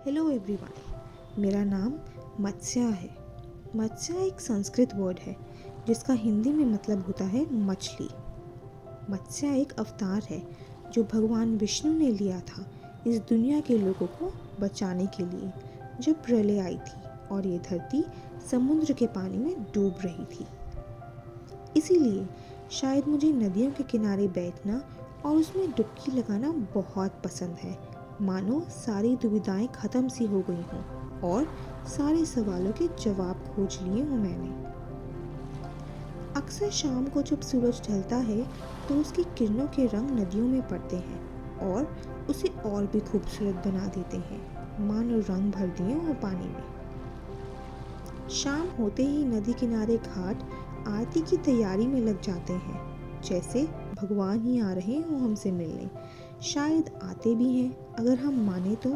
Hello everyone, मेरा नाम मत्स्या है। मत्स्या एक संस्कृत वर्ड है जिसका हिंदी में मतलब होता है मछली। मत्स्या एक अवतार है जो भगवान विष्णु ने लिया था इस दुनिया के लोगों को बचाने के लिए, जब प्रलय आई थी और ये धरती समुद्र के पानी में डूब रही थी। इसीलिए शायद मुझे नदियों के किनारे बैठना और उसमें डुबकी लगाना बहुत पसंद है, मानो सारी दुविधाएं ख़त्म सी हो गई हों और सारे सवालों के जवाब खोज लिए हों मैंने। अक्सर शाम को जब सूरज ढलता है तो उसकी किरणों के रंग नदियों में पड़ते हैं और उसे और भी खूबसूरत बना देते हैं, मानो रंग भर दिए हों पानी में। शाम होते ही नदी किनारे घाट आरती की तैयारी में लग जाते हैं, जैसे भगवान ही आ रहे हों हमसे मिलने। शायद आते भी हैं अगर हम माने तो।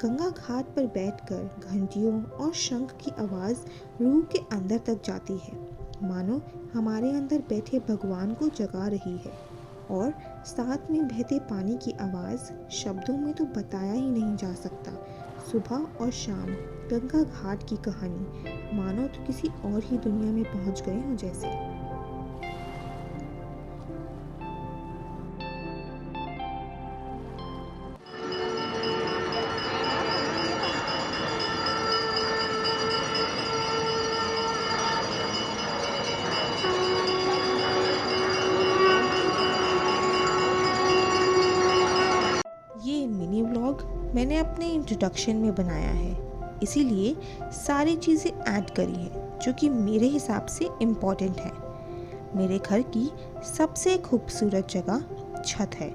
गंगा घाट पर बैठकर घंटियों और शंख की आवाज़ रूह के अंदर तक जाती है, मानो हमारे अंदर बैठे भगवान को जगा रही है। और साथ में बहते पानी की आवाज़ शब्दों में तो बताया ही नहीं जा सकता। सुबह और शाम गंगा घाट की कहानी मानो तो किसी और ही दुनिया में पहुंच गए हों जैसे। ये मिनी व्लॉग मैंने अपने इंट्रोडक्शन में बनाया है, इसीलिए सारी चीज़ें ऐड करी है जो कि मेरे हिसाब से इम्पॉर्टेंट है। मेरे घर की सबसे खूबसूरत जगह छत है।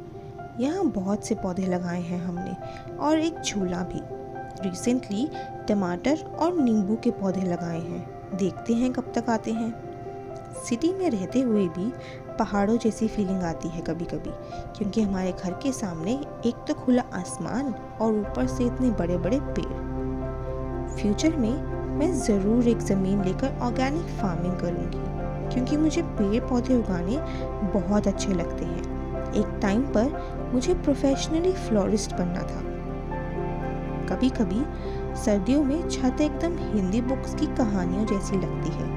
यहाँ बहुत से पौधे लगाए हैं हमने और एक झूला भी। रिसेंटली टमाटर और नींबू के पौधे लगाए हैं, देखते हैं कब तक आते हैं। सिटी में रहते हुए भी पहाड़ों जैसी फीलिंग आती है कभी कभी, क्योंकि हमारे घर के सामने एक तो खुला आसमान और ऊपर से इतने बड़े बड़े पेड़। फ्यूचर में मैं ज़रूर एक ज़मीन लेकर ऑर्गेनिक फार्मिंग करूँगी, क्योंकि मुझे पेड़ पौधे उगाने बहुत अच्छे लगते हैं। एक टाइम पर मुझे प्रोफेशनली फ्लोरिस्ट बनना था। कभी कभी सर्दियों में छत एकदम हिंदी बुक्स की कहानियों जैसी लगती है।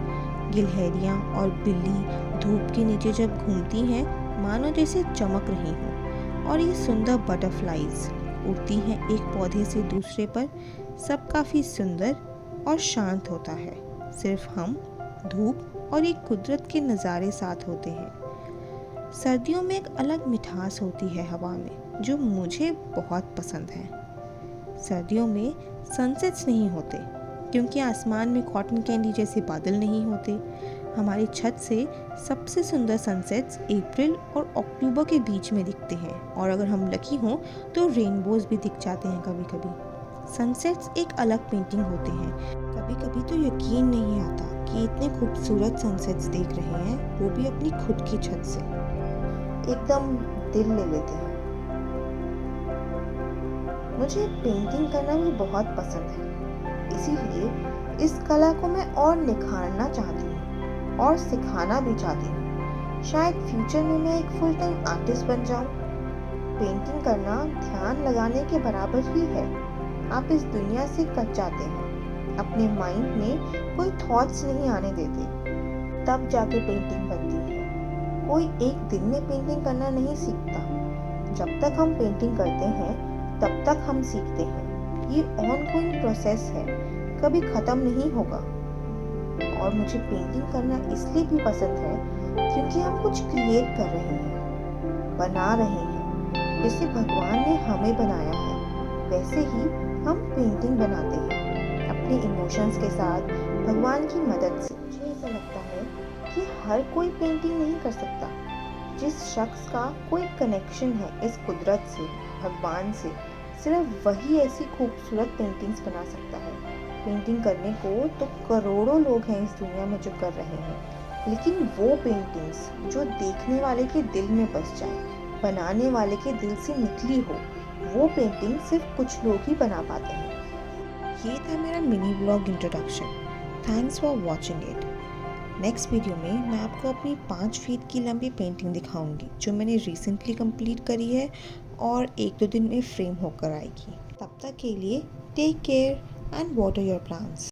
गिलहरियाँ और बिल्ली धूप के नीचे जब घूमती हैं, मानो जैसे चमक रही हों। और ये सुंदर बटरफ्लाइज उड़ती हैं एक पौधे से दूसरे पर। सब काफ़ी सुंदर और शांत होता है। सिर्फ हम, धूप और एक कुदरत के नज़ारे साथ होते हैं। सर्दियों में एक अलग मिठास होती है हवा में, जो मुझे बहुत पसंद है। सर्दियों में सनसेट्स नहीं होते, क्योंकि आसमान में कॉटन कैंडी जैसे बादल नहीं होते। हमारी छत से सबसे सुंदर सनसेट्स अप्रैल और अक्टूबर के बीच में दिखते हैं, और अगर हम लकी हों तो रेनबोज भी दिख जाते हैं कभी कभी। सनसेट्स एक अलग पेंटिंग होते हैं। कभी कभी तो यकीन नहीं आता कि इतने खूबसूरत सनसेट्स देख रहे हैं, वो भी अपनी खुद की छत से। एकदम दिल ले लेते हैं। मुझे पेंटिंग करना भी बहुत पसंद है, इसीलिए इस कला को मैं और निखारना चाहती हूँ और सिखाना भी चाहती हूँ। शायद फ्यूचर में मैं एक फुल टाइम आर्टिस्ट बन जाऊँ। पेंटिंग करना ध्यान लगाने के बराबर ही है। आप इस दुनिया से कट जाते हैं, अपने माइंड में कोई थॉट्स नहीं आने देते, तब जाके पेंटिंग बनती है। कोई एक दिन में पेंटिंग करना नहीं सीखता। जब तक हम पेंटिंग करते हैं तब तक हम सीखते हैं। ये ऑनगोइंग प्रोसेस है, कभी ख़त्म नहीं होगा। और मुझे पेंटिंग करना इसलिए भी पसंद है क्योंकि हम कुछ क्रिएट कर रहे हैं, बना रहे हैं। जैसे भगवान ने हमें बनाया है, वैसे ही हम पेंटिंग बनाते हैं अपने इमोशंस के साथ, भगवान की मदद से। मुझे ऐसा लगता है कि हर कोई पेंटिंग नहीं कर सकता। जिस शख्स का कोई कनेक्शन है इस कुदरत से, भगवान से, सिर्फ वही ऐसी खूबसूरत पेंटिंग्स बना सकता है। पेंटिंग करने को तो करोड़ों लोग हैं इस दुनिया में जो कर रहे हैं, लेकिन वो पेंटिंग्स जो देखने वाले के दिल में बस जाए, बनाने वाले के दिल से निकली हो, वो पेंटिंग सिर्फ कुछ लोग ही बना पाते हैं। ये था मेरा mini blog introduction. Thanks for watching it. Next video में मैं आपको अपनी 5 फीट की लंबी पेंटिंग दिखाऊंगी, जो मैंने रिसेंटली कंप्लीट करी है और 1-2 दिन में फ्रेम होकर आएगी। तब तक के लिए take care and water your plants.